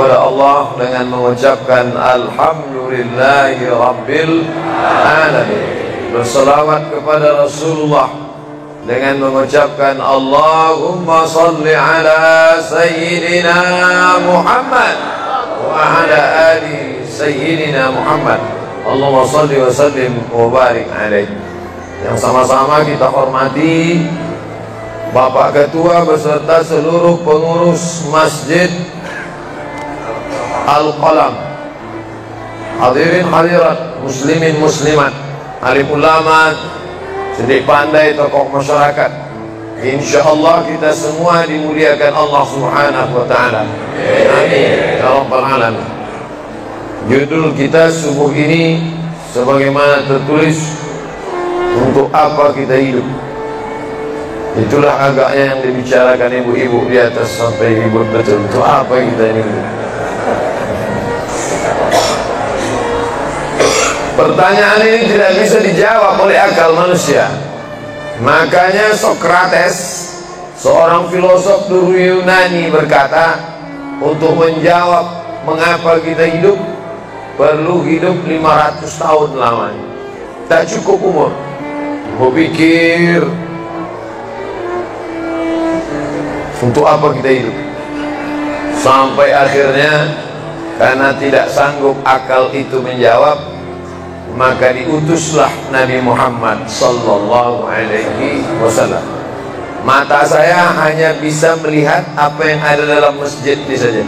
kepada Allah dengan mengucapkan Alhamdulillahi Rabbil Alamin. Berselawat kepada Rasulullah dengan mengucapkan Allahumma salli ala Sayyidina Muhammad wa ala ali Sayyidina Muhammad. Allahumma salli wa sallim wa barik alaih. Yang sama-sama kita hormati Bapak Ketua beserta seluruh pengurus Masjid Al-Qalam, hadirin hadirat, muslimin muslimat, alim ulama, sedek pandai, tokoh masyarakat. InsyaAllah kita semua dimuliakan Allah Subhanahu wa ta'ala. Amin ya rabbal alamin. Judul kita subuh ini sebagaimana tertulis, untuk apa kita hidup. Itulah agaknya yang dibicarakan ibu-ibu di atas sampai ribut betul. Untuk apa kita ini? Pertanyaan ini tidak bisa dijawab oleh akal manusia. Makanya Sokrates, seorang filosof dulu Yunani, berkata, untuk menjawab mengapa kita hidup, perlu hidup 500 tahun lamanya. Tak cukup umur. Berpikir, untuk apa kita hidup? Sampai akhirnya karena tidak sanggup akal itu menjawab, maka diutuslah Nabi Muhammad sallallahu alaihi wasallam. Mata saya hanya bisa melihat apa yang ada dalam masjid ini saja.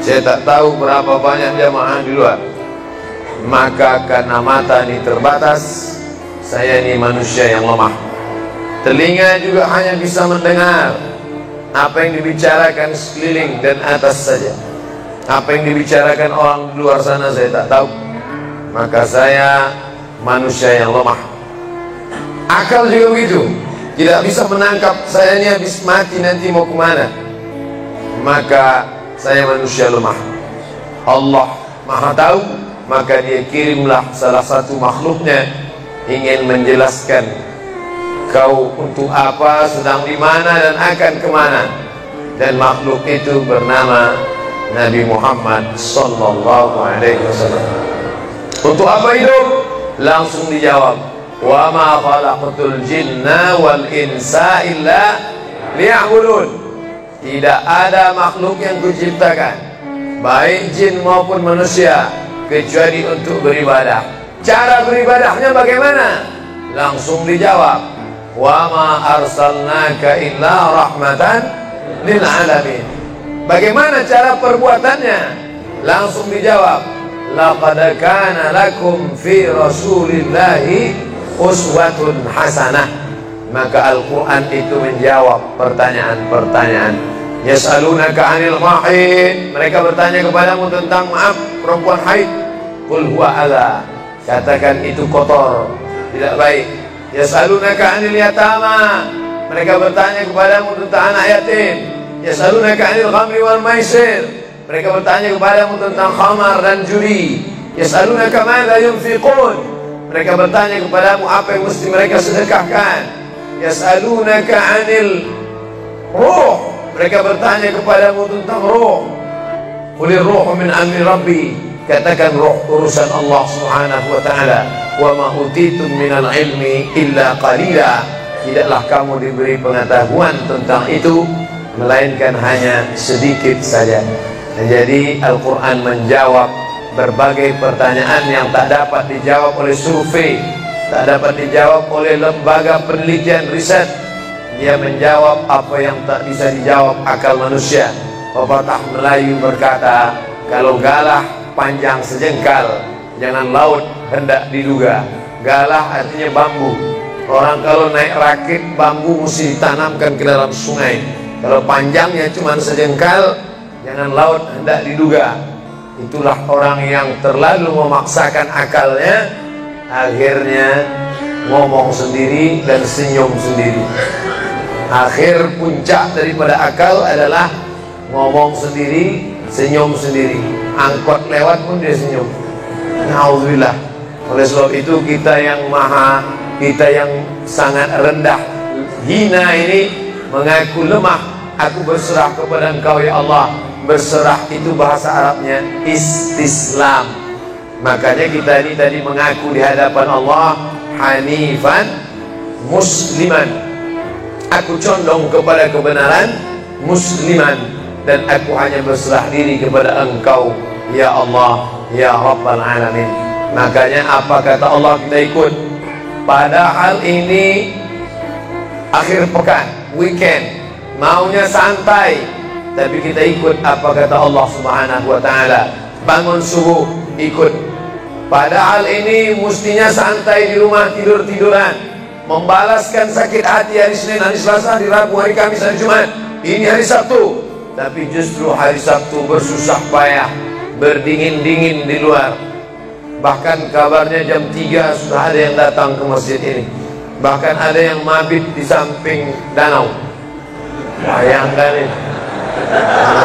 Saya tak tahu berapa banyak jamaah di luar. Maka karena mata ini terbatas, saya ini manusia yang lemah. Telinga juga hanya bisa mendengar apa yang dibicarakan sekeliling dan atas saja. Apa yang dibicarakan orang di luar sana saya tak tahu. Maka saya manusia yang lemah. Akal juga begitu, tidak bisa menangkap saya ini habis mati nanti mau kemana. Maka saya manusia lemah. Allah Maha tahu, maka Dia kirimlah salah satu makhluknya ingin menjelaskan kau untuk apa, sedang di mana dan akan kemana. Dan makhluk itu bernama Nabi Muhammad sallallahu alaihi wasallam. Untuk apa hidup? Langsung dijawab, wa ma khalaqatul jinna wal insa illa liya'budun. Tidak ada makhluk yang kuciptakan, baik jin maupun manusia, kecuali untuk beribadah. Cara beribadahnya bagaimana? Langsung dijawab, wa ma arsalnaka illa rahmatan lil alamin. Bagaimana cara perbuatannya? Langsung dijawab, laqad kana lakum fi rasulillahi uswatun hasanah. Maka Al-Quran itu menjawab pertanyaan-pertanyaan. Yas'alunaka 'anil mahid, mereka bertanya kepadamu tentang perempuan haid. Qul huwa adza, katakan itu kotor, tidak baik. Yas'alunaka 'anil yatama, mereka bertanya kepadamu tentang anak yatim. Yas'alunaka 'anil khamri wal maisir, mereka bertanya kepadamu tentang khamar dan judi. Yas'alunaka madza yunfiqun, mereka bertanya kepadamu apa yang mesti mereka sedekahkan. Yas'alunaka 'anil ruh, mereka bertanya kepadamu tentang ruh. Qulir ruhu min amri rabbi, katakan ruh urusan Allah Subhanahu wa ta'ala. Wa ma utitum minal ilmi illa qalila, tidaklah kamu diberi pengetahuan tentang itu melainkan hanya sedikit saja. Jadi Al-Quran menjawab berbagai pertanyaan yang tak dapat dijawab oleh survei, tak dapat dijawab oleh lembaga penelitian riset. Dia menjawab apa yang tak bisa dijawab akal manusia. Pepatah Melayu berkata, kalau galah panjang sejengkal, jangan laut hendak diduga. Galah artinya bambu. Orang kalau naik rakit, bambu mesti ditanamkan ke dalam sungai. Kalau panjangnya cuma sejengkal, jangan laut hendak diduga. Itulah orang yang terlalu memaksakan akalnya, akhirnya ngomong sendiri dan senyum sendiri. Akhir puncak daripada akal adalah ngomong sendiri, senyum sendiri. Angkot lewat pun dia senyum. Na'udzubillah. Oleh sebab itu kita yang sangat rendah, hina ini mengaku lemah. Aku berserah kepada Engkau ya Allah. Berserah itu bahasa Arabnya istislam. Makanya kita ini tadi mengaku di hadapan Allah hanifan musliman, aku condong kepada kebenaran, musliman, dan aku hanya berserah diri kepada Engkau ya Allah ya Rabbal Alamin. Makanya apa kata Allah kita ikut. Padahal ini akhir pekan, weekend, maunya santai, tapi kita ikut apa kata Allah Subhanahu wa ta'ala. Bangun subuh ikut. Padahal ini mestinya santai di rumah, tidur-tiduran, membalaskan sakit hati hari Senin, hari Selasa, hari Rabu, hari Kamis, hari Jumat. Ini hari Sabtu, tapi justru hari Sabtu bersusah payah, berdingin-dingin di luar. Bahkan kabarnya jam 3 sudah ada yang datang ke masjid ini. Bahkan ada yang mabit di samping danau. Bayangkan ini,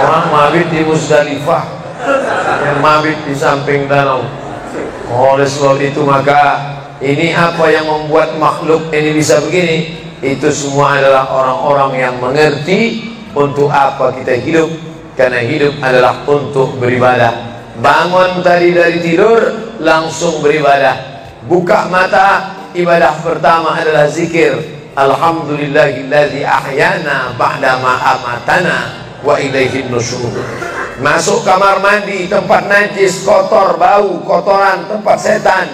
orang mabit di Musdalifah, yang mabit di samping danau. Oleh sebab itu maka ini apa yang membuat makhluk ini bisa begini? Itu semua adalah orang-orang yang mengerti untuk apa kita hidup. Karena hidup adalah untuk beribadah. Bangun tadi dari tidur langsung beribadah. Buka mata, ibadah pertama adalah zikir. Alhamdulillahilladzi ahyana ba'dama amatana wa ilaihin nusyur. Masuk kamar mandi, tempat najis, kotor, bau, kotoran, tempat setan,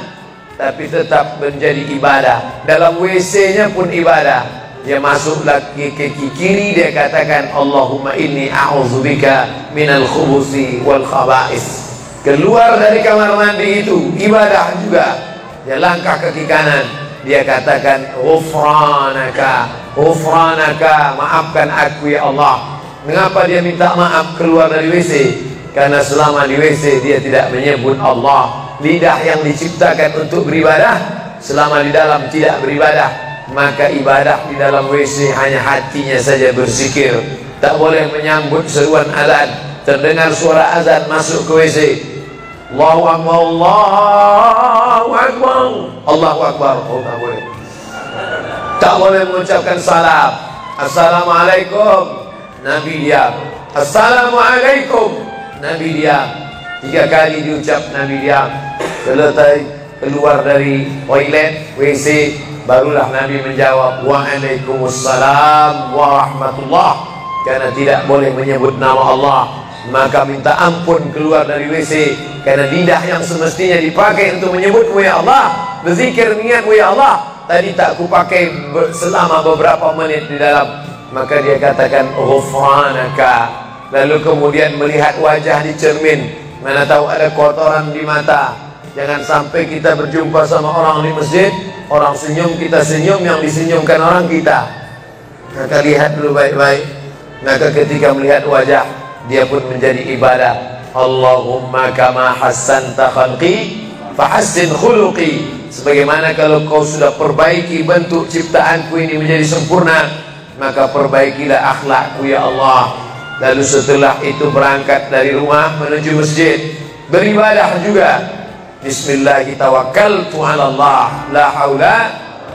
tapi tetap menjadi ibadah. Dalam WC-nya pun ibadah. Dia masuk lagi ke kiri, dia katakan Allahumma inni a'udzubika minal khubusi wal khaba'is. Keluar dari kamar mandi itu ibadah juga. Dia langkah kaki kanan, dia katakan ghufranaka, ghufranaka, maafkan aku ya Allah. Mengapa dia minta maaf keluar dari WC? Karena selama di WC dia tidak menyebut Allah. Lidah yang diciptakan untuk beribadah, selama di dalam tidak beribadah, maka ibadah di dalam WC hanya hatinya saja berzikir. Tak boleh menyambut seruan azan. Terdengar suara azan masuk ke WC, Allahu Akbar, Allahu Akbar, Allahu Akbar. Oh, tak boleh. Tak boleh mengucapkan salam. Assalamualaikum, Nabi diam. Assalamualaikum, Nabi diam. 3 kali diucap, Nabi diam. Selesai keluar dari toilet, WC, barulah Nabi menjawab Waalaikumsalam warahmatullah. Karena tidak boleh menyebut nama Allah, maka minta ampun keluar dari WC. Karena lidah yang semestinya dipakai untuk menyebut ya Allah, berzikir niat ya Allah, tadi tak kupakai selama beberapa menit di dalam. Maka dia katakan ghufranaka. Lalu kemudian melihat wajah di cermin, mana tahu ada kotoran di mata. Jangan sampai kita berjumpa sama orang di masjid, orang senyum, kita senyum, yang disenyumkan orang kita. Maka lihat dulu baik-baik. Maka ketika melihat wajah, dia pun menjadi ibadah. Allahumma kama hassanta khalqi fahassin khuluqi. Sebagaimana kalau kau sudah perbaiki bentuk ciptaanku ini menjadi sempurna, maka perbaikilah akhlakku ya Allah. Lalu setelah itu berangkat dari rumah menuju masjid, beribadah juga. Bismillah tawakkaltu ala Allah, la haula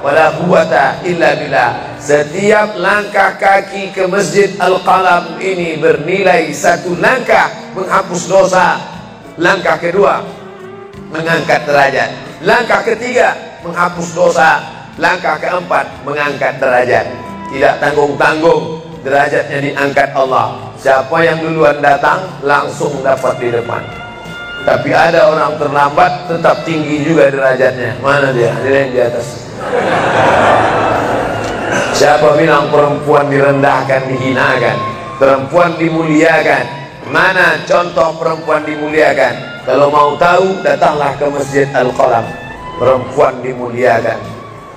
wala quwwata illa billah. Setiap langkah kaki ke Masjid Al-Qalam ini bernilai 1 langkah menghapus dosa. Langkah kedua mengangkat derajat. Langkah ketiga menghapus dosa. Langkah keempat mengangkat derajat. Tidak tanggung-tanggung, derajatnya diangkat Allah. Siapa yang duluan datang langsung dapat di depan. Tapi ada orang terlambat tetap tinggi juga derajatnya. Mana dia? Dia yang di atas. Siapa bilang perempuan direndahkan, dihinakan? Perempuan dimuliakan. Mana contoh perempuan dimuliakan? Kalau mau tahu, datanglah ke Masjid Al-Qalam. Perempuan dimuliakan.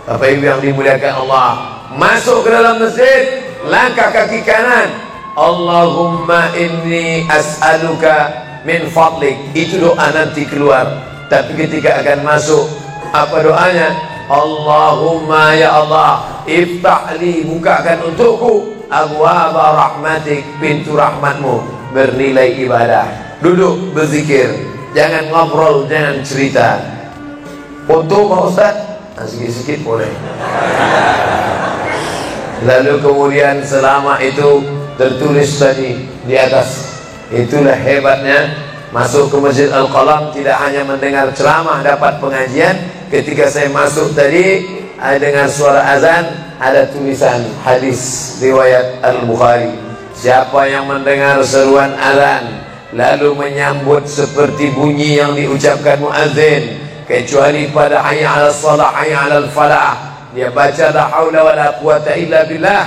Bapak Ibu yang dimuliakan Allah, masuk ke dalam masjid, langkah kaki kanan, Allahumma inni as'aluka min fadlik. Itu doa nanti keluar. Tapi ketika akan masuk, apa doanya? Allahumma ya Allah, iftahli, bukakan untukku abwaba rahmatik, pintu rahmatmu. Bernilai ibadah. Duduk berzikir, jangan ngobrol, jangan cerita. Foto Pak Ustaz? Sedikit-sedikit boleh. Lalu kemudian selama itu tertulis tadi di atas Itulah hebatnya masuk ke Masjid Al-Qalam, tidak hanya mendengar ceramah, dapat pengajian. Ketika saya masuk tadi, dengar suara azan, ada tulisan hadis riwayat Al-Bukhari. Siapa yang mendengar seruan azan lalu menyambut seperti bunyi yang diucapkan muadzin, kecuali pada hayya 'alas shalah, hayya 'alal falah, dia baca la haula wala quwata illa billah,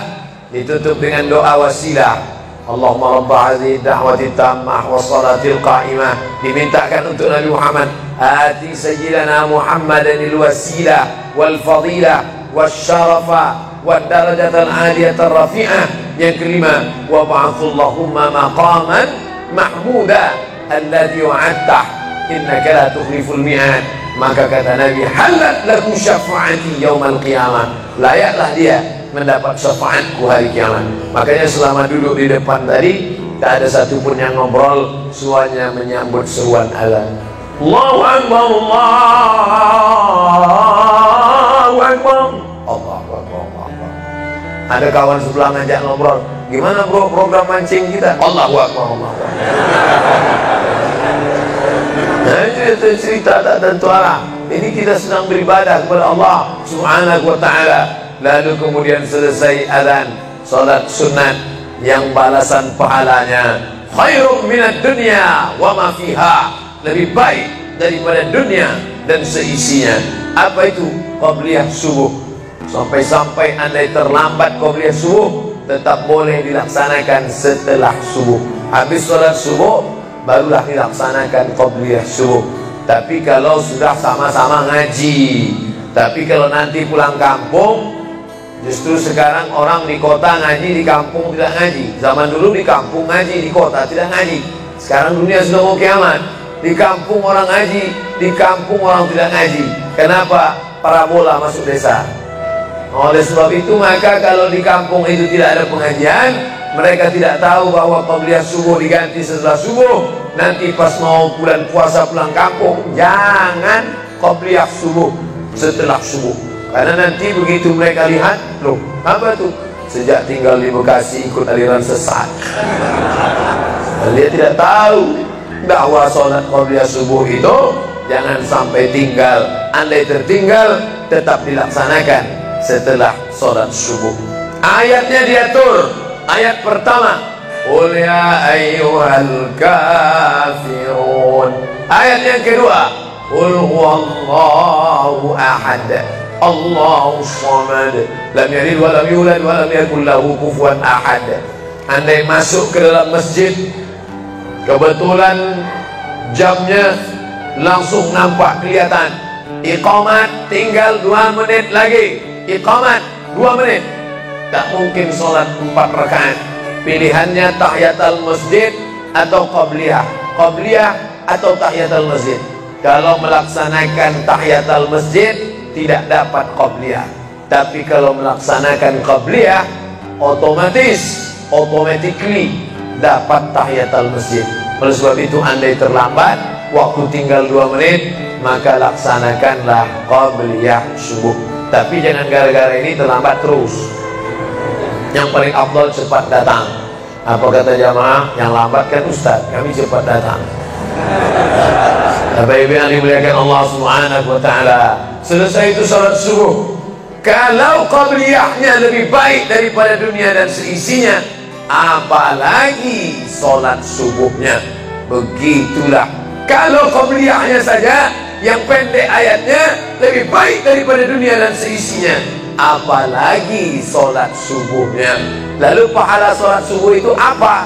ditutup dengan doa wasilah. Allahumma rabba hadhihi da'wati tammah wa salatil qa'imah, dimintakan untuk Nabi Muhammad, ati sayyidina Muhammadanil wasilah wal fadilah wasyarafa wad darajatal aliyatar rafi'ah. Yang kelima, wa ba'athallahumma maqaman mahmuda alladhi wa'adtah innaka la tukhliful mi'ad. Maka kata Nabi, halat lahu syafa'ati yaumal qiyamah, layaklah dia mendapat syafaatku hari kiamat. Makanya selama duduk di depan tadi, tak ada satupun yang ngobrol, semuanya menyambut seruan azan. Allahu Akbar, Allahu Akbar, Allahu Akbar, Allahu Akbar. Ada kawan sebelah ngajak ngobrol, gimana bro program mancing kita? Allahu Akbar, Allahu Akbar. Nah, itu cerita tak tentu arah. Ini kita sedang beribadah kepada Allah Subhanahu wa ta'ala. Lalu kemudian selesai azan, salat sunat yang balasan pahalanya khairum minad dunya wa ma fiha, lebih baik daripada dunia dan seisinya. Apa itu? Qabliyah subuh. Sampai-sampai andai terlambat qabliyah subuh, tetap boleh dilaksanakan setelah subuh. Habis salat subuh barulah dilaksanakan qabliyah subuh. Tapi kalau sudah sama-sama ngaji, tapi kalau nanti pulang kampung, justru sekarang orang di kota ngaji, di kampung tidak ngaji. Zaman dulu di kampung ngaji, di kota tidak ngaji. Sekarang dunia sudah mau kiamat. Di kampung orang ngaji, di kampung orang tidak ngaji. Kenapa? Parabola masuk desa. Oleh sebab itu, maka kalau di kampung itu tidak ada pengajian, mereka tidak tahu bahwa qabliyah subuh diganti setelah subuh. Nanti pas mau bulan puasa pulang kampung, jangan qabliyah subuh setelah subuh. Karena nanti begitu mereka lihat, loh, apa tuh? Sejak tinggal di Bekasi ikut aliran sesat. Dia tidak tahu bahwa sholat qabliyah subuh itu jangan sampai tinggal. Andai tertinggal, tetap dilaksanakan setelah sholat subuh. Ayatnya diatur. Ayat pertama, qul ya ayyuhal kafirun. Ayat yang kedua, qul huwallahu ahad, Allahu samad, lam yalid wa lam yulad wa lam yakul lahu kufuwan ahad. Andai masuk ke dalam masjid, kebetulan jamnya langsung nampak kelihatan, iqamat tinggal 2 menit lagi, iqamat 2 menit, tak mungkin sholat 4 rakaat. Pilihannya tahiyatul masjid atau qabliyah, qabliyah atau tahiyatul masjid. Kalau melaksanakan tahiyatul masjid tidak dapat qabliyah, tapi kalau melaksanakan qabliyah automatically dapat tahiyatul masjid. Oleh sebab itu, andai terlambat, waktu tinggal 2 menit, maka laksanakanlah qabliyah subuh. Tapi jangan gara-gara ini terlambat terus. Yang paling afdal cepat datang. Apa kata jamaah? Yang lambat kan ustaz, kami cepat datang. Bapak Ibu yang dimuliakan Allah Subhanahu wa ta'ala, selesai itu salat subuh. Kalau qabliyahnya lebih baik daripada dunia dan seisinya, apalagi salat subuhnya. Begitulah. Kalau qabliyahnya saja yang pendek ayatnya lebih baik daripada dunia dan seisinya, apalagi sholat subuhnya. Lalu pahala sholat subuh itu apa?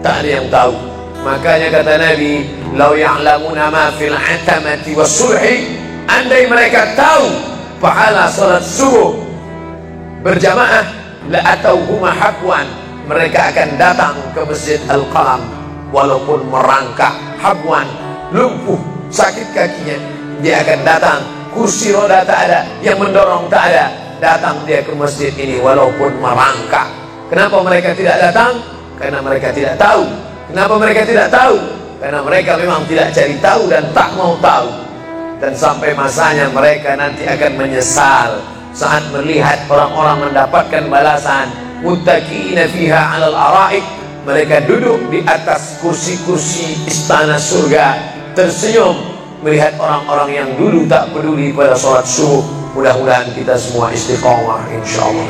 Tak ada yang tahu. Makanya kata Nabi, lau ya'lamuna ma fil atamati was sulhi, andai mereka tahu pahala sholat subuh berjamaah, la atauhuma habwan, mereka akan datang ke Masjid Al-Qalam walaupun merangkak, habwan, lumpuh, sakit kakinya, dia akan datang. Kursi roda tak ada, yang mendorong tak ada, datang dia ke masjid ini walaupun merangkak. Kenapa mereka tidak datang? Karena mereka tidak tahu. Kenapa mereka tidak tahu? Karena mereka memang tidak cari tahu dan tak mau tahu. Dan sampai masanya mereka nanti akan menyesal saat melihat orang-orang mendapatkan balasan muttaqiina fiha 'alal ara'ik mereka duduk di atas kursi-kursi istana surga, tersenyum melihat orang-orang yang dulu tak peduli pada sholat subuh. Mudah-mudahan kita semua istiqomah insyaallah.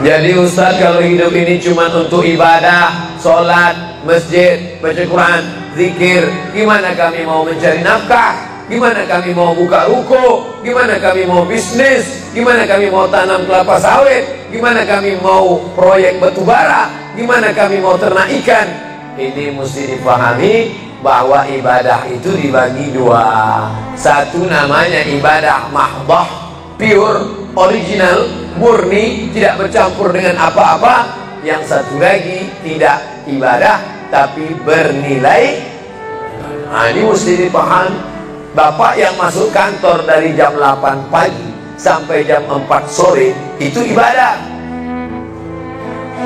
Jadi Ustaz, kalau hidup ini cuma untuk ibadah, sholat, masjid, baca Quran, zikir, gimana kami mau mencari nafkah? Gimana kami mau buka ruko? Gimana kami mau bisnis? Gimana kami mau tanam kelapa sawit? Gimana kami mau proyek batu bara? Gimana kami mau ternak ikan? Ini mesti dipahami bahwa ibadah itu dibagi dua. Satu namanya ibadah mahdah, pure, original, murni, tidak bercampur dengan apa-apa. Yang satu lagi tidak ibadah tapi bernilai. Nah, ini mesti dipahami. Bapak yang masuk kantor dari jam 8 pagi sampai jam 4 sore itu ibadah.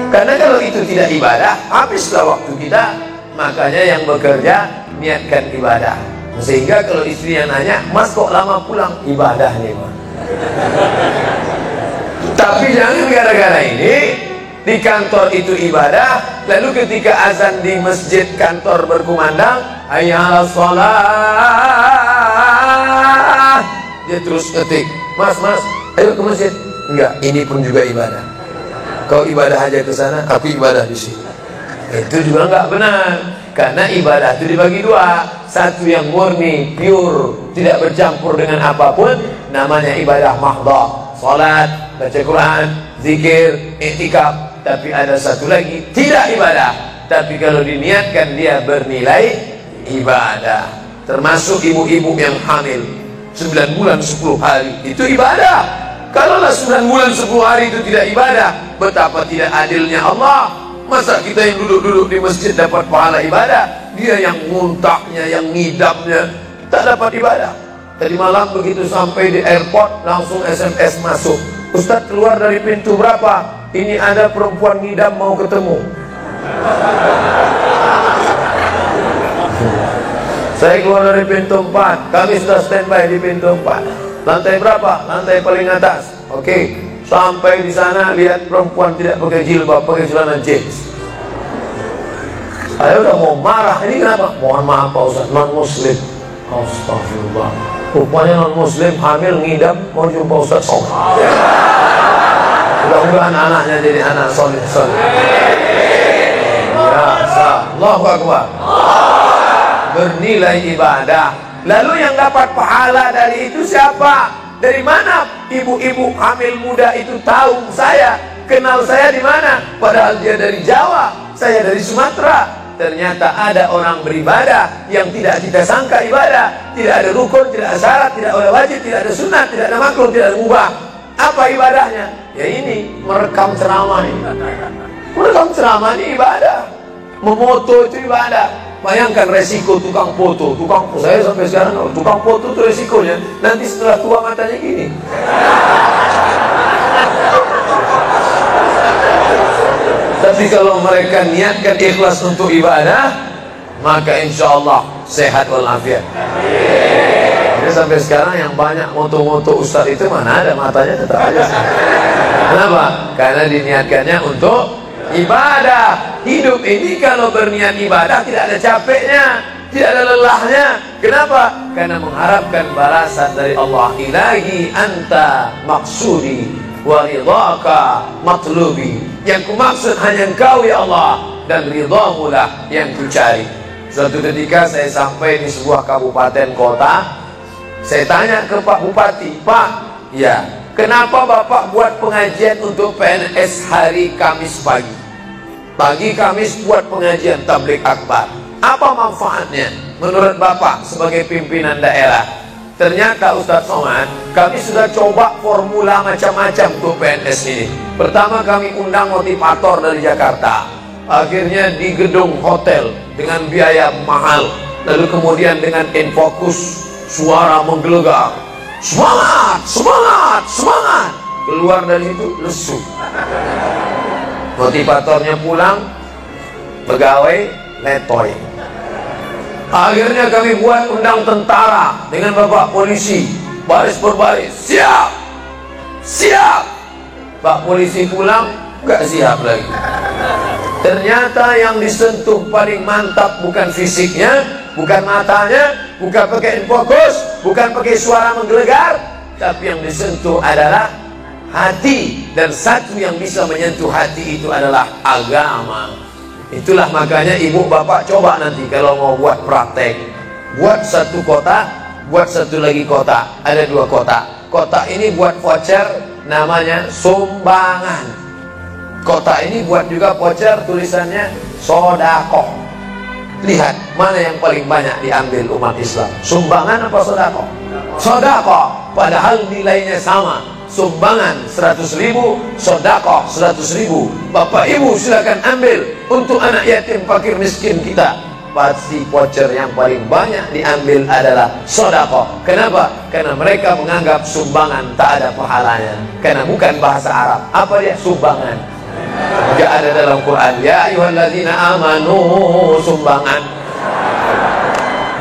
Karena kalau itu tidak ibadah, habislah waktu kita. Makanya yang bekerja niatkan ibadah. Sehingga kalau istri yang nanya, "Mas kok lama pulang?" Ibadah nih, Mas. Tapi jangan gara-gara ini di kantor itu ibadah, lalu ketika azan di masjid kantor berkumandang, hayya 'alas shalah, dia terus ketik, "Mas, ayo ke masjid." Enggak, ini pun juga ibadah. Kau ibadah aja ke sana, aku ibadah di sini. Itu juga enggak benar. Karena ibadah itu dibagi dua. Satu yang murni, pure, tidak bercampur dengan apapun, namanya ibadah mahdah, salat, baca Quran, zikir, iktikaf. Tapi ada satu lagi, tidak ibadah, tapi kalau diniatkan dia bernilai ibadah. Termasuk ibu-ibu yang hamil 9 bulan 10 hari, itu ibadah. Kalaulah 9 bulan 10 hari itu tidak ibadah, betapa tidak adilnya Allah. Masa kita yang duduk-duduk di masjid dapat pahala ibadah, dia yang muntahnya, yang ngidamnya tak dapat ibadah. Tadi malam begitu sampai di airport, langsung SMS masuk, "Ustaz, keluar dari pintu berapa? Ini ada perempuan ngidam mau ketemu." Saya keluar dari pintu 4, kami sudah standby di pintu 4. Lantai berapa? Lantai paling atas. Oke, sampai di sana lihat perempuan tidak pakai jilbab, pakai celana jeans. Saya udah mau marah, ini kenapa? "Mohon maaf Pak Ustaz, non muslim." Astagfirullah. Rupanya non muslim hamil ngidam mau jumpa Ustaz Somad. Mudah-mudahan anaknya jadi anak soleh. Ya, Allahu Akbar. Bernilai ibadah. Lalu yang dapat pahala dari itu siapa? Dari mana ibu-ibu hamil muda itu tahu saya? Kenal saya di mana? Padahal dia dari Jawa, saya dari Sumatera. Ternyata ada orang beribadah yang tidak kita sangka ibadah. Tidak ada rukun, tidak ada syarat, tidak ada wajib, tidak ada sunat, tidak ada makruh, tidak ada mubah. Apa ibadahnya? Ya ini, merekam ceramah ini. Merekam ceramah ini ibadah. Memoto itu ibadah. Bayangkan resiko tukang foto. Saya sampai sekarang tukang foto itu resikonya nanti setelah tua matanya gini. Tapi kalau mereka niatkan ikhlas untuk ibadah, maka insya Allah sehat walafiat. Jadi sampai sekarang yang banyak moto-moto ustaz itu mana ada matanya tetap aja. Kenapa? Karena diniatkannya untuk ibadah. Hidup ini kalau berniat ibadah tidak ada capeknya, tidak ada lelahnya. Kenapa? Karena mengharapkan balasan dari Allah. Ilahi anta maksudi wa ridhaka matlubi. Yang kumaksud hanya Engkau ya Allah, dan ridhamu lah yang kucari. Suatu ketika saya sampai di sebuah kabupaten kota, saya tanya ke Pak Bupati, "Pak, ya, kenapa Bapak buat pengajian untuk PNS hari Kamis pagi? Pagi Kamis buat pengajian tabligh akbar. Apa manfaatnya menurut Bapak sebagai pimpinan daerah?" Ternyata Ustaz Somad, kami sudah coba formula macam-macam untuk PNS ini. Pertama kami undang motivator dari Jakarta. Akhirnya di gedung hotel dengan biaya mahal. Lalu kemudian dengan infokus, suara menggelegar, "Semangat, semangat, semangat!" Keluar dari itu lesu. Motivatornya pulang, pegawai letoy. Akhirnya kami buat undang tentara dengan bapak polisi, baris berbaris, siap, siap. Pak polisi pulang, gak siap lagi. Ternyata yang disentuh paling mantap bukan fisiknya, bukan matanya, bukan pakai fokus, bukan pakai suara menggelegar, tapi yang disentuh adalah hati. Dan satu yang bisa menyentuh hati itu adalah agama. Itulah makanya ibu bapak coba nanti kalau mau buat praktek, buat satu kotak, buat satu lagi kotak, ada dua kotak. Kotak ini buat voucher, namanya sumbangan. Kotak ini buat juga voucher, tulisannya sodakoh. Lihat mana yang paling banyak diambil umat Islam, sumbangan apa sodakoh? Sodakoh, padahal nilainya sama. Sumbangan 100.000, sodakoh 100.000. Bapak ibu silakan ambil untuk anak yatim fakir miskin kita. Pasti voucher yang paling banyak diambil adalah sodakoh. Kenapa? Karena mereka menganggap sumbangan tak ada pahalanya, karena bukan bahasa Arab. Apa dia? Sumbangan. Gak ada dalam Quran. Ya ayyuhalladzina amanu, sumbangan.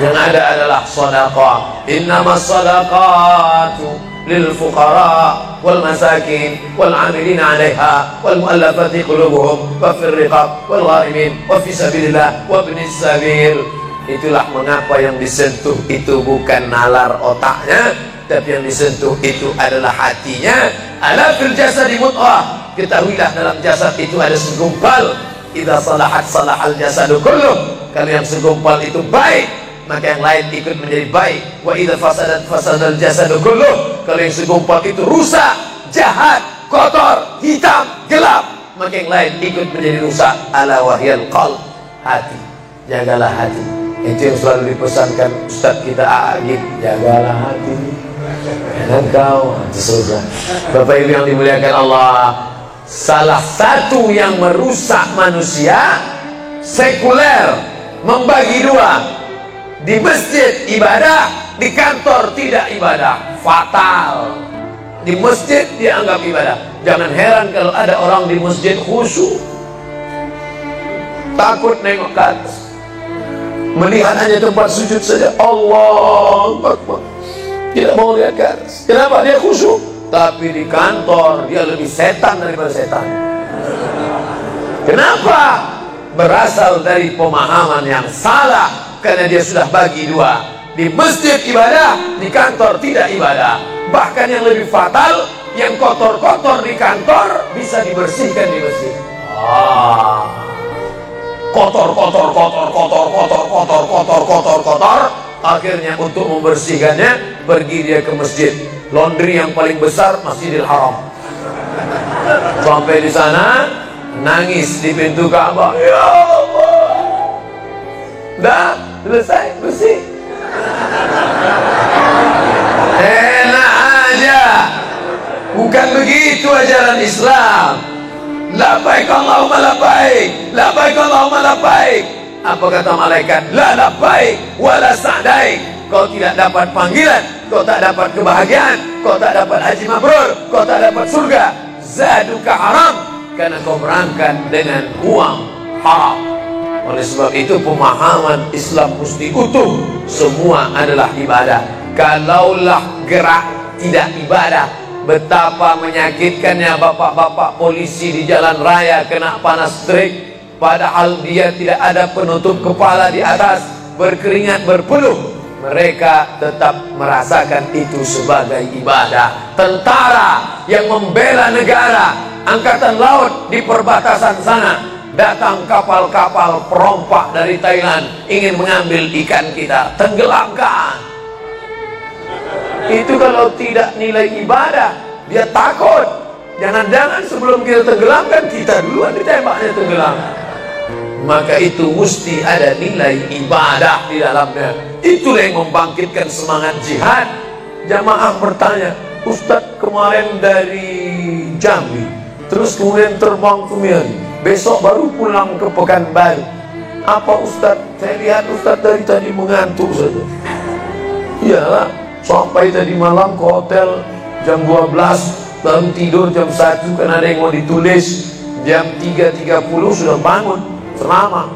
Yang ada adalah sadaqah. Innamas sadaqatu lil fuqara wal masakin wal 'amilina 'alaiha wal mu'allafati qulubuhum wa fir riqab wal gharimin wa fi sabilillah wa ibnis sabil. Itulah mengapa yang disentuh itu bukan nalar otaknya, tapi yang disentuh itu adalah hatinya. Ala fil jasadi mudghah. Ketahuilah dalam jasad itu ada segumpal. Idza salahat salahal jasadu kulluh. Kalau yang segumpal itu baik, maka yang lain ikut menjadi baik. Wa idza fasadat fasadal jasadu kulluh. Kalau yang segumpal itu rusak, jahat, kotor, hitam, gelap, maka yang lain ikut menjadi rusak. Ala wahyal qalb, hati. Jagalah hati. Itu yang selalu dipesankan Ustaz kita A'agib, jagalah hati. Dan kau susah. Bapak Ibu yang dimuliakan Allah, salah satu yang merusak manusia sekuler, membagi dua. Di masjid ibadah, di kantor tidak ibadah, fatal. Di masjid dianggap ibadah. Jangan heran kalau ada orang di masjid khusyuk, takut nengok ke atas, melihat hanya tempat sujud saja. Allahu Akbar, tidak mau lihat ke atas. Kenapa? Dia khusyuk. Tapi di kantor dia lebih setan daripada setan. Kenapa? Berasal dari pemahaman yang salah, karena dia sudah bagi dua. Di masjid ibadah, di kantor tidak ibadah. Bahkan yang lebih fatal, yang kotor-kotor di kantor bisa dibersihkan di masjid. Kotor. Akhirnya untuk membersihkannya, pergi dia ke masjid. Laundry yang paling besar Masjidil Haram. Sampai di sana, nangis di pintu Ka'bah. Ya Allah, dah selesai bersih. Enak aja. Bukan begitu ajaran Islam. Labbaik Allahumma labbaik, labbaik Allahumma labbaik. Apa kata malaikat? La labbaik wala sa'daik. Kau tidak dapat panggilan, kau tak dapat kebahagiaan, kau tak dapat haji mabrur, kau tak dapat surga. Zaduka haram, karena kau berangkat dengan uang haram. Oleh sebab itu pemahaman Islam mesti utuh. Semua adalah ibadah. Kalaulah gerak tidak ibadah, betapa menyakitkannya bapak-bapak polisi di jalan raya kena panas terik, padahal dia tidak ada penutup kepala di atas, berkeringat berpeluh. Mereka tetap merasakan itu sebagai ibadah. Tentara yang membela negara, angkatan laut di perbatasan sana, datang kapal-kapal perompak dari Thailand ingin mengambil ikan kita, tenggelamkan. Itu kalau tidak nilai ibadah, dia takut. Jangan-jangan sebelum kita tenggelamkan, kita duluan ditembaknya tenggelam. Maka itu mesti ada nilai ibadah di dalamnya. Itulah yang membangkitkan semangat jihad. Jamaah bertanya, Ustadz kemarin dari Jambi, terus kemudian terbang ke Miangas, besok baru pulang ke Pekanbaru. Apa Ustadz? Saya lihat Ustadz dari tadi mengantuk saja. Iyalah, sampai tadi malam ke hotel jam 12, baru tidur jam 1 karena ada yang mau ditulis. Jam 3.30 sudah bangun ceramah.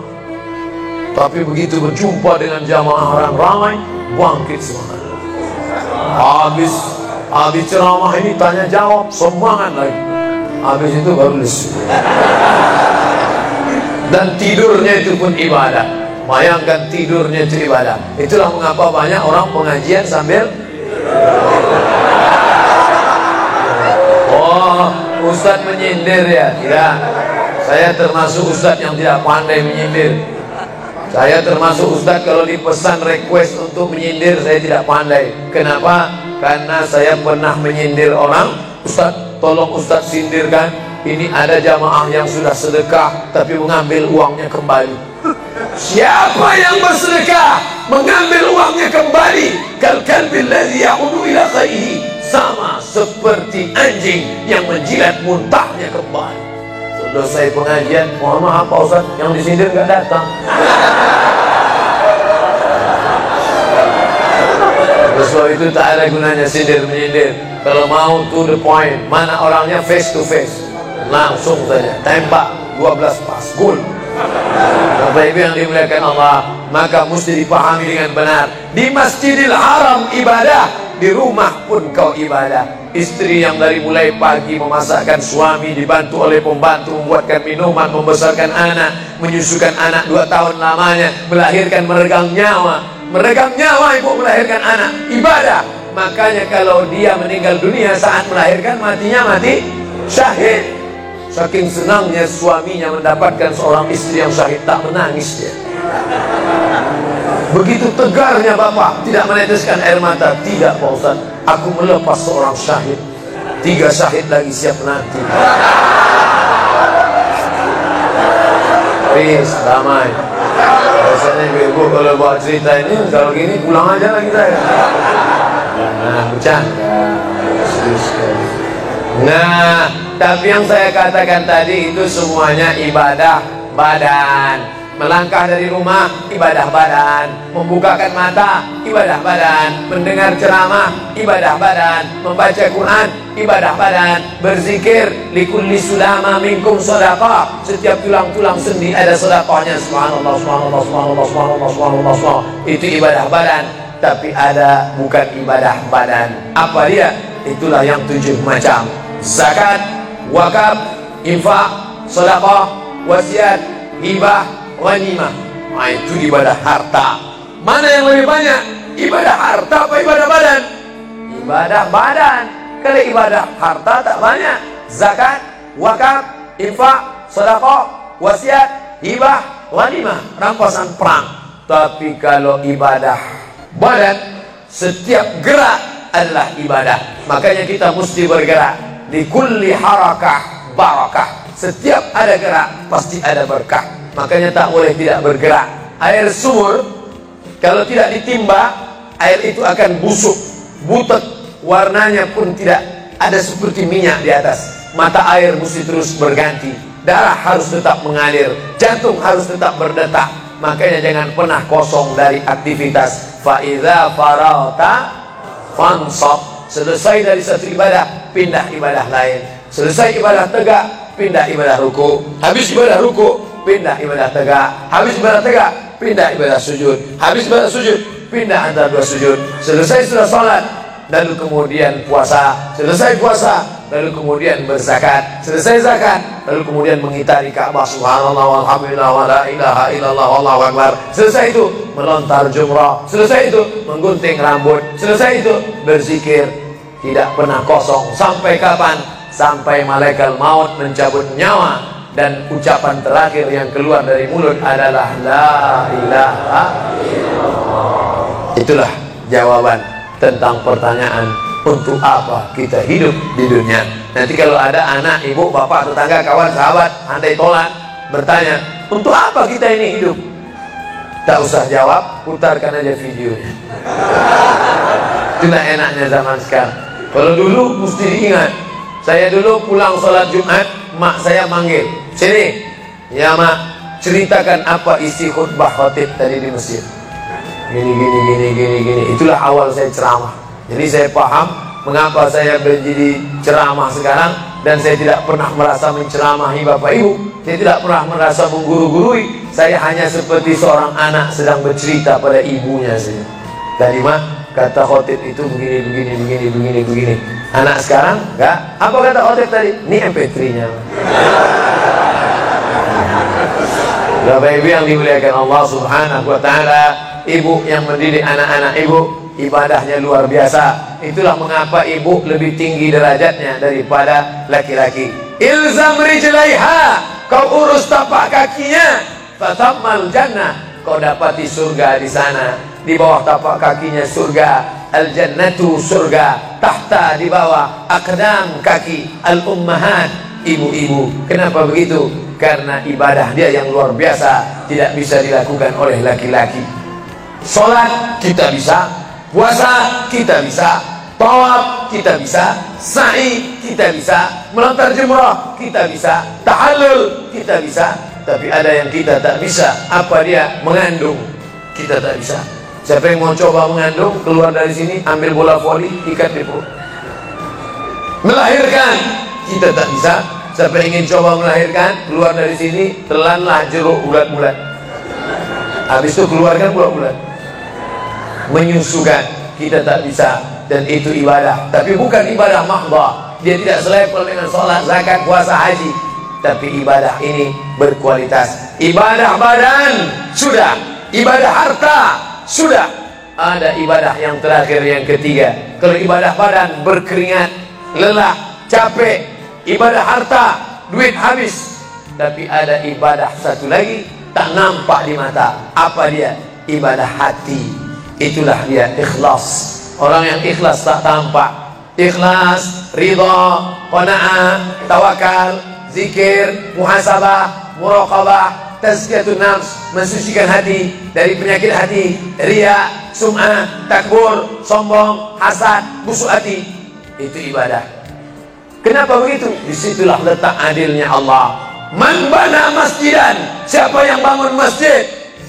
Tapi begitu berjumpa dengan jamaah orang ramai, bangkit semangat. Habis ceramah ini tanya jawab, semangat lagi. Habis itu baru lesu. Dan tidurnya itu pun ibadah. Bayangkan tidurnya itu ibadah. Itulah mengapa banyak orang pengajian sambil Ustadz menyindir ya. Tidak. Saya termasuk Ustadz yang tidak pandai menyindir. Saya termasuk Ustadz kalau dipesan request untuk menyindir, saya tidak pandai. Kenapa? Karena saya pernah menyindir orang. Ustadz, tolong Ustadz sindirkan. Ini ada jamaah yang sudah sedekah tapi mengambil uangnya kembali. Siapa yang bersedekah mengambil uangnya kembali? Kalkalbil ladzi ya'udu ila qayhi, sama seperti anjing yang menjilat muntahnya kembali. Selesai pengajian, mohon maaf Pak Ustaz, yang disindir nggak datang. Sebab itu tak ada gunanya sindir menyindir. Kalau mau to the point, mana orangnya face to face, langsung saja tembak 12 pas gol. Bapak Ibu yang dimuliakan Allah, maka mesti dipahami dengan benar. Di Masjidil Haram ibadah, di rumah pun kau ibadah. Istri yang dari mulai pagi memasakkan suami, dibantu oleh pembantu, membuatkan minuman, membesarkan anak, menyusukan anak 2 tahun lamanya, melahirkan, meregang nyawa ibu melahirkan anak, ibadah. Makanya kalau dia meninggal dunia saat melahirkan, matinya mati syahid. Saking senangnya suaminya mendapatkan seorang istri yang syahid, tak menangis dia. Begitu tegarnya bapak, tidak meneteskan air mata. Tidak Pak Ustaz, aku melepas seorang syahid, 3 syahid lagi siap nanti. Peace, damai. Biasanya ibu kalau bawa cerita ini, kalau gini pulang aja lagi saya. Nah, bercanda. Nah, tapi yang saya katakan tadi itu semuanya ibadah badan. Melangkah dari rumah, ibadah badan. Membukakan mata, ibadah badan. Mendengar ceramah, ibadah badan. Membaca Quran, ibadah badan. Berzikir, likulli sulama minkum shadaqah. Setiap tulang-tulang sendi ada sedekahnya. Subhanallah, subhanallah, subhanallah, subhanallah, subhanallah, subhanallah. Itu ibadah badan. Tapi ada bukan ibadah badan. Apa dia? Itulah yang 7 macam. Zakat, wakaf, infak, sedekah, wasiat, hibah, ghanimah. Nah, itu ibadah harta. Mana yang lebih banyak? Ibadah harta apa ibadah badan? Ibadah badan. Kalau ibadah harta tak banyak. Zakat, wakaf, infak, sedekah, wasiat, hibah, ghanimah, rampasan perang. Tapi kalau ibadah badan, setiap gerak adalah ibadah. Makanya kita mesti bergerak. Di kulli harakah barakah. Setiap ada gerak pasti ada berkah. Makanya tak boleh tidak bergerak. Air sumur kalau tidak ditimba, air itu akan busuk, butek, warnanya pun tidak ada seperti minyak di atas. Mata air mesti terus berganti. Darah harus tetap mengalir, jantung harus tetap berdetak. Makanya jangan pernah kosong dari aktivitas. Fa idza faragta fansab. Selesai dari satu ibadah, pindah ibadah lain. Selesai ibadah tegak, pindah ibadah ruku. Habis ibadah ruku, pindah ibadah tegak. Habis ibadah tegak, pindah ibadah sujud. Habis ibadah sujud, pindah antara 2 sujud. Selesai sudah salat, lalu kemudian puasa. Selesai puasa, lalu kemudian berzakat. Selesai zakat, lalu kemudian mengitari Ka'bah. Subhanallah walhamdulillah wa la ilaha illallah wallahu akbar. Selesai itu melontar jumrah. Selesai itu menggunting rambut. Selesai itu berzikir. Tidak pernah kosong. Sampai kapan? Sampai malaikat maut mencabut nyawa dan ucapan terakhir yang keluar dari mulut adalah la ilaha illallah. Itulah jawaban tentang pertanyaan untuk apa kita hidup di dunia. Nanti kalau ada anak, ibu, bapak, tetangga, kawan, sahabat, andai tolak bertanya, untuk apa kita ini hidup? Tak usah jawab, putarkan aja videonya. Itulah enaknya zaman sekarang. Kalau dulu mesti diingat. Saya dulu pulang sholat Jumat, mak saya manggil, sini, ya mak, ceritakan apa isi khutbah khatib tadi di masjid. Gini. Itulah awal saya ceramah. Jadi saya paham mengapa saya menjadi ceramah sekarang. Dan saya tidak pernah merasa menceramahi bapak ibu. Saya tidak pernah merasa mengguru-gurui. Saya hanya seperti seorang anak sedang bercerita pada ibunya saja. Tadi mah kata khotib itu begini. Anak sekarang enggak. Apa kata khotib tadi? Ini MP3-nya. Bapak Ibu yang dimuliakan Allah Subhanahu wa taala, ibu yang mendidik anak-anak ibu ibadahnya luar biasa. Itulah mengapa ibu lebih tinggi derajatnya daripada laki-laki. Ilzam rijlaiha, kau urus tapak kakinya, fatammal jannah, kau dapati surga di sana. Di bawah tapak kakinya surga, al jannatu surga, tahta di bawah aqdam kaki al ummahat, ibu-ibu. Kenapa begitu? Karena ibadah dia yang luar biasa, tidak bisa dilakukan oleh laki-laki. Sholat kita bisa, puasa kita bisa, tawaf kita bisa, sa'i kita bisa, melontar jumrah kita bisa, tahallul kita bisa. Tapi ada yang kita tak bisa. Apa dia? Mengandung. Kita tak bisa. Siapa yang mau coba mengandung, keluar dari sini, ambil bola voli, ikat di perut. Melahirkan, kita tak bisa. Siapa yang ingin coba melahirkan, keluar dari sini, telanlah jeruk bulat-bulat. Habis itu keluarkan bulat-bulat. Menyusukan, kita tak bisa. Dan itu ibadah. Tapi bukan ibadah mahdhah. Dia tidak selevel dengan sholat, zakat, puasa, haji. Tapi ibadah ini berkualitas. Ibadah badan sudah, ibadah harta sudah. Ada ibadah yang terakhir, yang ketiga. Kalau ibadah badan berkeringat, lelah, capek. Ibadah harta, duit habis. Tapi ada ibadah satu lagi, tak nampak di mata. Apa dia? Ibadah hati. Itulah dia ikhlas. Orang yang ikhlas tak tampak. Ikhlas, ridha, qanaah, tawakal, zikir, muhasabah, muraqabah, tazkiyatun nafs, mensucikan hati dari penyakit hati, riya, sum'ah, takbur, sombong, hasad, busuk hati. Itu ibadah. Kenapa begitu? Disitulah letak adilnya Allah. Man bana masjidan, siapa yang bangun masjid,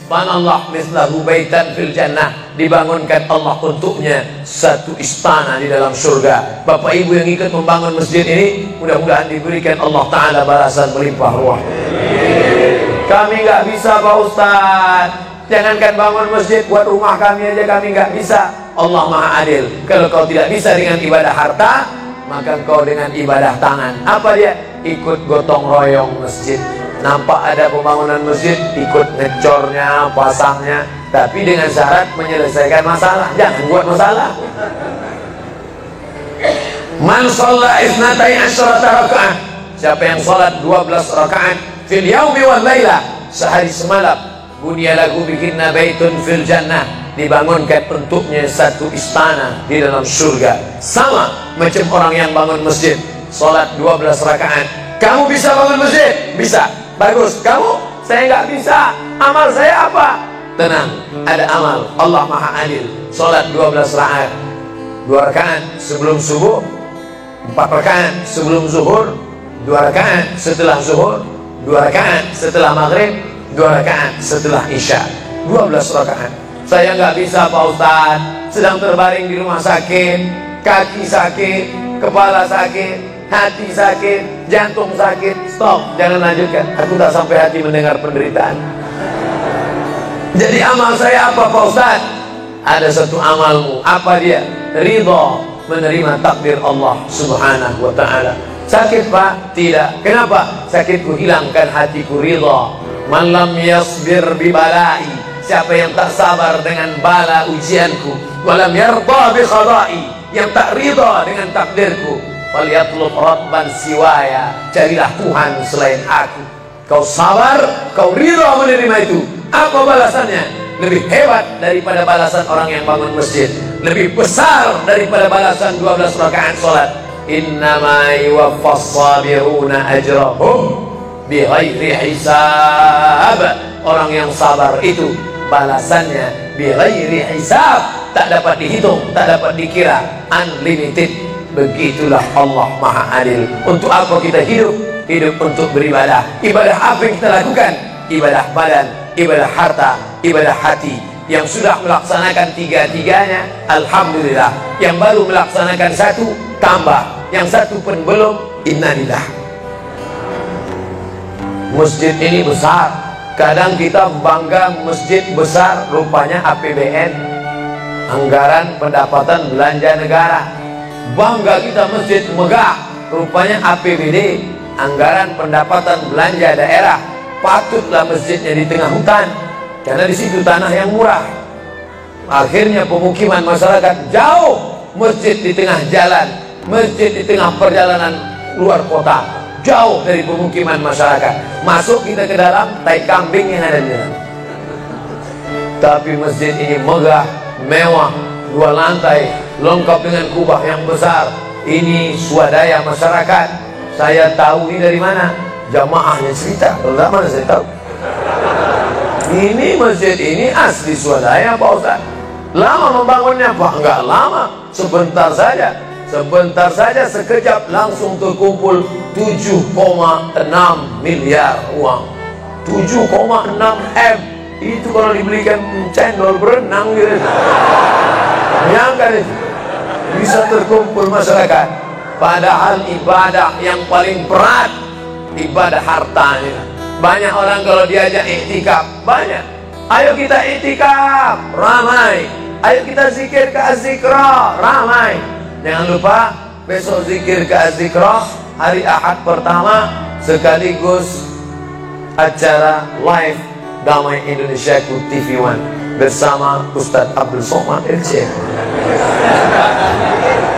banallah mislahu baitan fil jannah, dibangunkan Allah untuknya satu istana di dalam surga. Bapak ibu yang ikut membangun masjid ini, mudah-mudahan diberikan Allah Ta'ala balasan melimpah ruah. Kami nggak bisa Pak Ustaz, jangankan bangun masjid, buat rumah kami aja kami nggak bisa. Allah Maha Adil. Kalau kau tidak bisa dengan ibadah harta, maka kau dengan ibadah tangan. Apa dia? Ikut gotong royong masjid. Nampak ada pembangunan masjid, ikut ngecornya, pasangnya. Tapi dengan syarat menyelesaikan masalah. Jangan buat masalah. Man shalla isnatai asyarata raka'ah, siapa yang salat 12 rakaat fil yaumi wal laila, sehari semalam, bunya lahu bikinna baitun fil jannah, dibangunkan untuknya satu istana di dalam surga. Sama macam orang yang bangun masjid, salat 12 rakaat. Kamu bisa bangun masjid? Bisa. Bagus. Kamu? Saya nggak bisa. Amal saya apa? Tenang, ada amal. Allah Maha Adil. Salat 12 rakaat, 2 rakaat sebelum subuh, 4 rakaat sebelum zuhur, 2 rakaat setelah zuhur, 2 rakaat setelah maghrib, 2 rakaat setelah isya. 12 rakaat. Saya nggak bisa Pak Ustaz, sedang terbaring di rumah sakit, kaki sakit, kepala sakit, hati sakit, jantung sakit. Stop, jangan lanjutkan. Aku tak sampai hati mendengar penderitaan. Jadi amal saya apa Pak Ustaz? Ada satu amalmu. Apa dia? Ridha, menerima takdir Allah Subhanahu wa ta'ala. Sakit Pak? Tidak. Kenapa? Sakitku hilangkan hatiku ridha. Man lam yasbir bibalai, siapa yang tak sabar dengan bala ujianku, walam yarda bi qada'i, yang tak ridha dengan takdirku, falyatlub rabban siwaya, carilah Tuhan selain aku. Kau sabar, kau ridha menerima itu. Apa balasannya? Lebih hebat daripada balasan orang yang bangun masjid, lebih besar daripada balasan 12 rakaat salat. Innama yuwaffas sabiruna ajrahum bighairi hisab. Orang yang sabar itu balasannya bighairi hisab, tak dapat dihitung, tak dapat dikira, unlimited. Begitulah Allah Maha Adil. Untuk apa kita hidup? Hidup untuk beribadah. Ibadah apa yang kita lakukan? Ibadah badan, ibadah harta, ibadah hati. Yang sudah melaksanakan tiga-tiganya, alhamdulillah. Yang baru melaksanakan satu, tambah. Yang satu pun belum, innalillah. Masjid ini besar. Kadang kita bangga masjid besar, rupanya APBN, anggaran pendapatan belanja negara. Bangga kita masjid megah, rupanya APBD, anggaran pendapatan belanja daerah. patutlah masjidnya di tengah hutan, karena di situ tanah yang murah. Akhirnya pemukiman masyarakat jauh, masjid di tengah jalan, masjid di tengah perjalanan luar kota, jauh dari pemukiman masyarakat. Masuk kita ke dalam, tai kambing yang ada di dalam. Tapi masjid ini megah, mewah, 2 lantai, lengkap dengan kubah yang besar. Ini swadaya masyarakat. Saya tahu ini dari mana? Jamaahnya cerita. Kalau dari mana saya tahu? Ini masjid ini asli swadaya Pak Ustaz. Lama membangunnya Pak? Enggak lama, sebentar saja. Sebentar saja, sekejap langsung terkumpul 7,6 miliar uang. 7,6 M. Itu kalau dibelikan cendol berenang gitu. Bayangkan itu. Bisa terkumpul masyarakat. Padahal ibadah yang paling berat, ibadah hartanya. Banyak orang kalau diajak iktikaf, banyak. Ayo kita iktikaf, ramai. Ayo kita zikir ke Az-Zikra, ramai. Jangan lupa besok zikir ke Az-Zikra hari Ahad pertama, sekaligus acara live Damai Indonesia ku TV One bersama Ustadz Abdul Somad LC.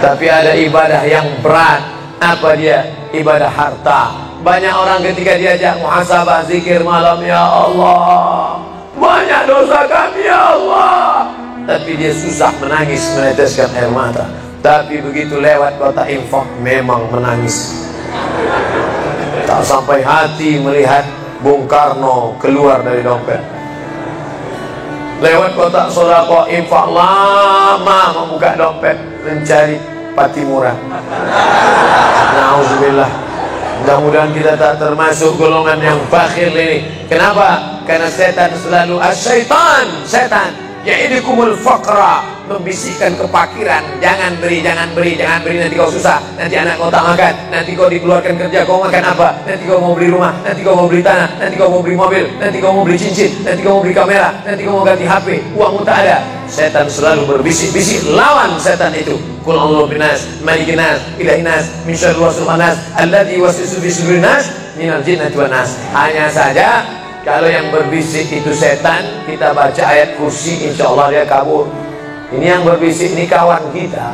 Tapi ada ibadah yang berat. Apa dia? Ibadah harta. Banyak orang ketika diajak muhasabah zikir malam, ya Allah, banyak dosa kami ya Allah, tapi dia susah menangis, meneteskan air mata. Tapi begitu lewat kota infak, memang menangis. Tak sampai hati melihat Bung Karno keluar dari dompet. Lewat kotak sodako infak, lama membuka dompet mencari Patimura. Nauzubillah. Mudah-mudahan kita tak termasuk golongan yang bakhil ini. Kenapa? Karena setan selalu asyaitan, setan ya'idukumul faqra, membisikkan kepakiran. Jangan beri, jangan beri, jangan beri, nanti kau susah, nanti anak kau tak makan, nanti kau dikeluarkan kerja, kau makan apa? Nanti kau mau beli rumah, nanti kau mau beli tanah, nanti kau mau beli mobil, nanti kau mau beli cincin, nanti kau mau beli kamera, nanti kau mau ganti HP, uangmu tak ada. Setan selalu berbisik-bisik, lawan setan itu. Qul a'udzu binas, malikin nas, ilahin nas, min syarri waswasil nas, alladzi yuwaswisu fi sudurin nas, minal jinnati wan nas. Hanya saja kalau yang berbisik itu setan, kita baca ayat kursi, insya Allah dia kabur. Ini yang berbisik ini kawan kita.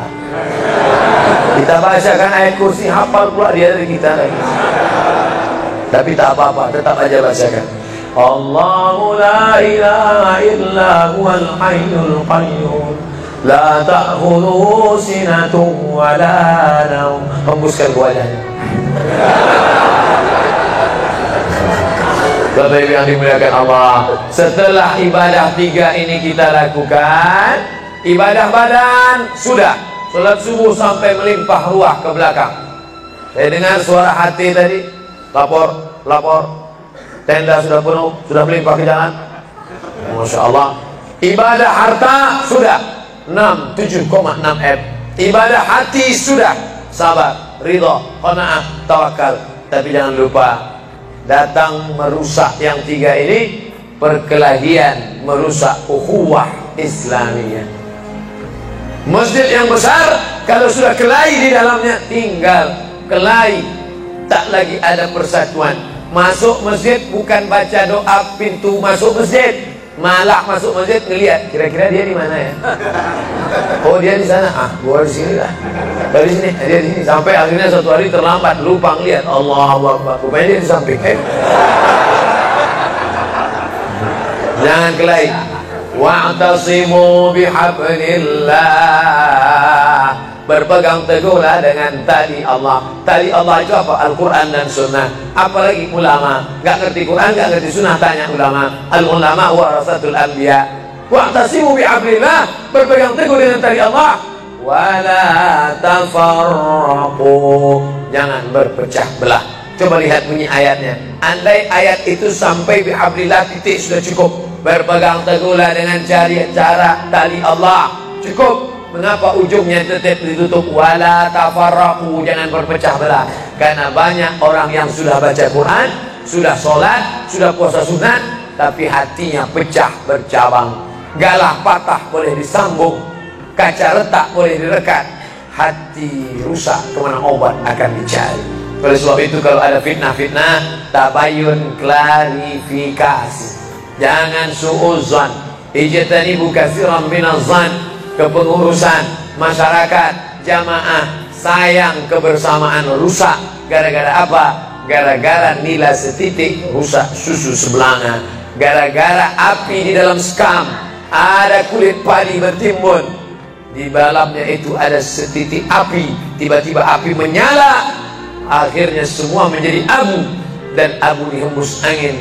Kita bacakan ayat kursi, hafal pula dia dari kita lagi. Tapi tak apa-apa, tetap aja bacakan. Allahu la ilaha illa huwal hayyul qayyum, la ta'khudhuhu sinatun wa la naum. Hembuskan ke wajahnya. Bapak Ibu yang dimuliakan Allah, setelah ibadah 3 ini kita lakukan, ibadah badan sudah, sholat subuh sampai melimpah ruah ke belakang. Saya dengar suara hati tadi, lapor, tenda sudah penuh, sudah melimpah ke jalan. Masya Allah. Ibadah harta sudah 7,6 M. Ibadah hati sudah, sabar, ridha, qanaah, tawakal. Tapi jangan lupa, datang merusak yang 3 ini, perkelahian, merusak ukhuwah Islamiyah. Masjid yang besar, kalau sudah kelahi di dalamnya, tinggal kelahi, tak lagi ada persatuan. Masuk masjid bukan baca doa pintu masuk masjid, malah masuk masjid ngelihat kira-kira dia di mana ya. Oh dia di sana, gua di sini lah. Dari sini, dia di sini. Sampai akhirnya suatu hari terlambat, lupa ngelihat. Allahu Akbar, rupanya dia di samping. Jangan kelahi. Wa'tasimu bihablillah, berpegang teguhlah dengan tali Allah. Tali Allah itu apa? Al-Quran dan Sunnah. Apalagi ulama, gak ngerti Quran, gak ngerti Sunnah, tanya ulama. Al-ulama warasatul anbiya. Wa'tasimu bihablillah, berpegang teguh dengan tali Allah. Wala tafarraqu, jangan berpecah belah. Coba lihat bunyi ayatnya. Andai ayat itu sampai bihablillah titik sudah cukup. Berpegang teguhlah dengan cara tali Allah, cukup. Mengapa ujungnya tetap ditutup? Wala tafarraqu, jangan berpecah belah. Karena banyak orang yang sudah baca Quran, sudah sholat, sudah puasa sunat, tapi hatinya pecah bercabang. Galah patah boleh disambung, kaca retak boleh direkat, hati rusak kemana obat akan dicari. Oleh sebab itu kalau ada fitnah-fitnah, tabayun, klarifikasi. Jangan su'uzan. Ijtanibu katsiran minaz-zan. Kepengurusan masyarakat, jamaah, sayang kebersamaan rusak. Gara-gara apa? Gara-gara nila setitik rusak susu sebelanga. Gara-gara api di dalam sekam, ada kulit padi bertimbun, di dalamnya itu ada setitik api. Tiba-tiba api menyala, akhirnya semua menjadi abu, dan abu dihembus angin,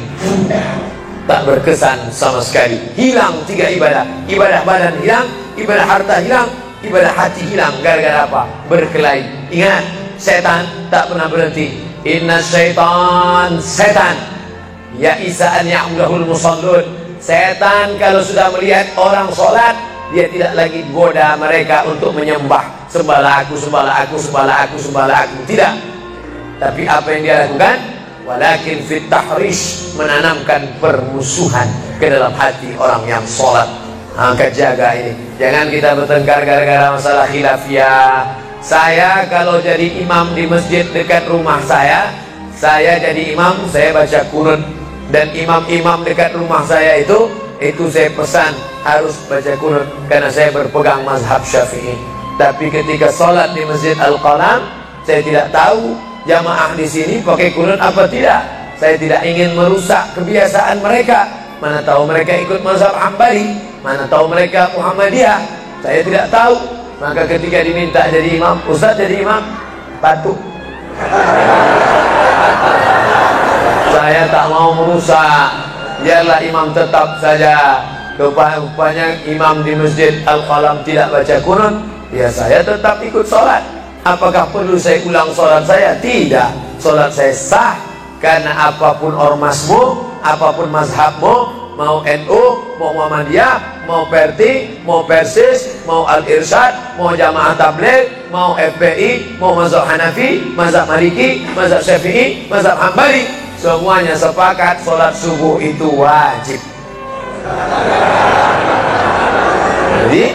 tak berkesan sama sekali. Hilang 3 ibadah. Ibadah badan hilang, ibadah harta hilang, ibadah hati hilang. Gara-gara apa? Berkelahi. Ingat, setan tak pernah berhenti. Inna syaitan, setan ya isa an ya'mudahul musallun. Setan kalau sudah melihat orang sholat, dia tidak lagi goda mereka untuk menyembah, sembahlah aku, sembahlah aku, sembahlah aku, sembahlah aku. Tidak. Tapi apa yang dia lakukan? Walakin fit tahrish, menanamkan permusuhan ke dalam hati orang yang sholat. Angkat jaga ini. Jangan kita bertengkar gara-gara masalah khilafiyah. Saya kalau jadi imam di masjid dekat rumah saya jadi imam, saya baca kunut. Dan imam-imam dekat rumah saya itu saya pesan harus baca kunut, karena saya berpegang mazhab Syafi'i. Tapi ketika sholat di Masjid Al-Qalam, saya tidak tahu jamaah di sini pakai kunut apa tidak. Saya tidak ingin merusak kebiasaan mereka. Mana tahu mereka ikut mazhab Hambali, mana tahu mereka Muhammadiyah. Saya tidak tahu. Maka ketika diminta jadi imam, Ustaz jadi imam, patuh. Saya tak mau merusak, biarlah imam tetap saja. Rupanya imam di Masjid Al-Qalam tidak baca kunut, ya saya tetap ikut sholat. Apakah perlu saya ulang sholat saya? Tidak. Sholat saya sah, karena apapun ormasmu, apapun mazhabmu, mau NU, mau Muhammadiyah, mau Perti, mau Persis, mau Al-Irsyad, mau Jamaah Tabligh, mau FPI, mau mazhab Hanafi, mazhab Maliki, mazhab Syafi'i, mazhab Hambali, semuanya sepakat sholat subuh itu wajib. Jadi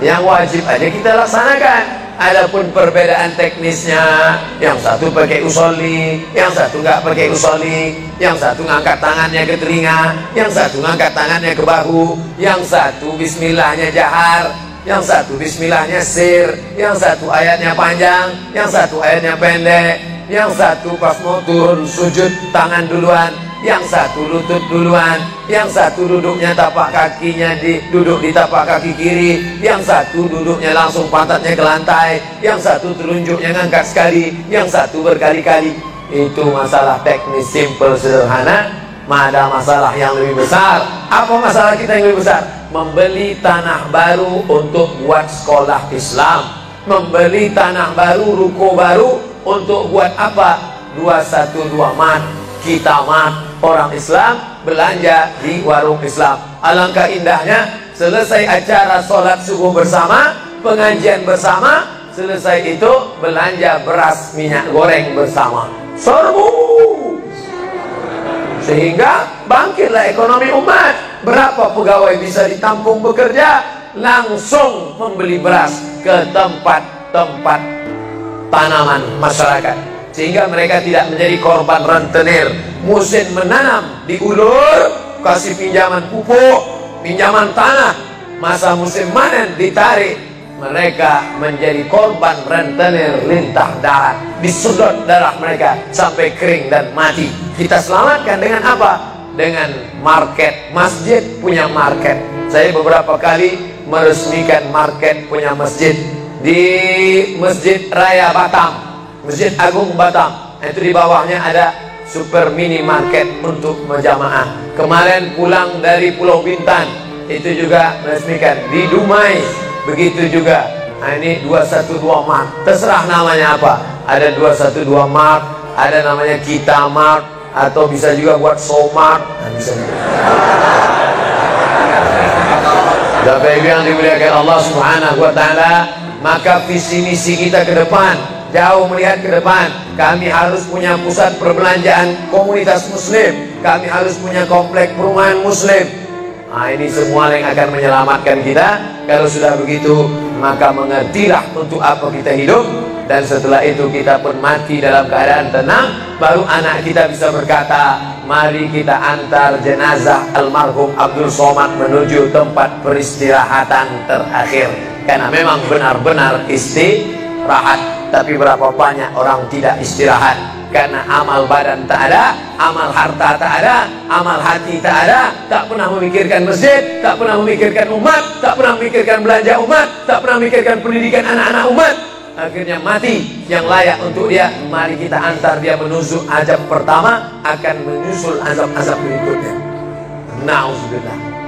yang wajib aja kita laksanakan. Adapun perbedaan teknisnya, yang satu pakai usolli, yang satu nggak pakai usolli, yang satu ngangkat tangannya ke telinga, yang satu ngangkat tangannya ke bahu, yang satu bismillahnya jahar, yang satu bismillahnya sir, yang satu ayatnya panjang, yang satu ayatnya pendek, yang satu pas mau turun sujud tangan duluan, yang satu lutut duluan, yang satu duduknya tapak kakinya duduk di tapak kaki kiri, yang satu duduknya langsung pantatnya ke lantai, yang satu telunjuknya ngangkat sekali, yang satu berkali-kali. Itu masalah teknis simple sederhana. Ada masalah yang lebih besar. Apa masalah kita yang lebih besar? Membeli tanah baru untuk buat sekolah Islam, membeli tanah baru, ruko baru untuk buat apa? 212 mat, kita mat. Orang Islam belanja di warung Islam. Alangkah indahnya, selesai acara sholat subuh bersama, pengajian bersama, selesai itu belanja beras minyak goreng bersama. Serbu. Sehingga bangkitlah ekonomi umat. Berapa pegawai bisa ditampung bekerja? Langsung membeli beras ke tempat-tempat tanaman masyarakat, sehingga mereka tidak menjadi korban rentenir. Musim menanam diulur, kasih pinjaman pupuk, pinjaman tanah. Masa musim panen ditarik, mereka menjadi korban rentenir lintah darat. Disedot darah mereka sampai kering dan mati. Kita selamatkan dengan apa? Dengan market. Masjid punya market. Saya beberapa kali meresmikan market punya masjid di Masjid Raya Batam, Masjid Agung Batam. Itu di bawahnya ada super mini market untuk menjamaah. Kemarin pulang dari Pulau Bintan, itu juga meresmikan di Dumai. Begitu juga. Nah, ini 212 Mart. Terserah namanya apa. Ada 212 Mart, ada namanya Kita Mart, atau bisa juga buat Somart. Nah, bisa juga. Bapak Ibu yang dimuliakan Allah Subhanahu wa taala, maka visi misi kita ke depan, jauh melihat ke depan. Kami harus punya pusat perbelanjaan komunitas muslim. Kami harus punya komplek perumahan muslim. Nah, ini semua yang akan menyelamatkan kita. Kalau sudah begitu, maka mengertilah untuk apa kita hidup. Dan setelah itu kita pun mati dalam keadaan tenang. Baru anak kita bisa berkata, mari kita antar jenazah almarhum Abdul Somad menuju tempat peristirahatan terakhir. Karena memang benar-benar istirahat. Tapi berapa banyak orang tidak istirahat, karena amal badan tak ada, amal harta tak ada, amal hati tak ada. Tak pernah memikirkan masjid, tak pernah memikirkan umat, tak pernah memikirkan belanja umat, tak pernah memikirkan pendidikan anak-anak umat. Akhirnya mati yang layak untuk dia. Mari kita antar dia menuju azab pertama, akan menyusul azab-azab berikutnya. Nauzubillah.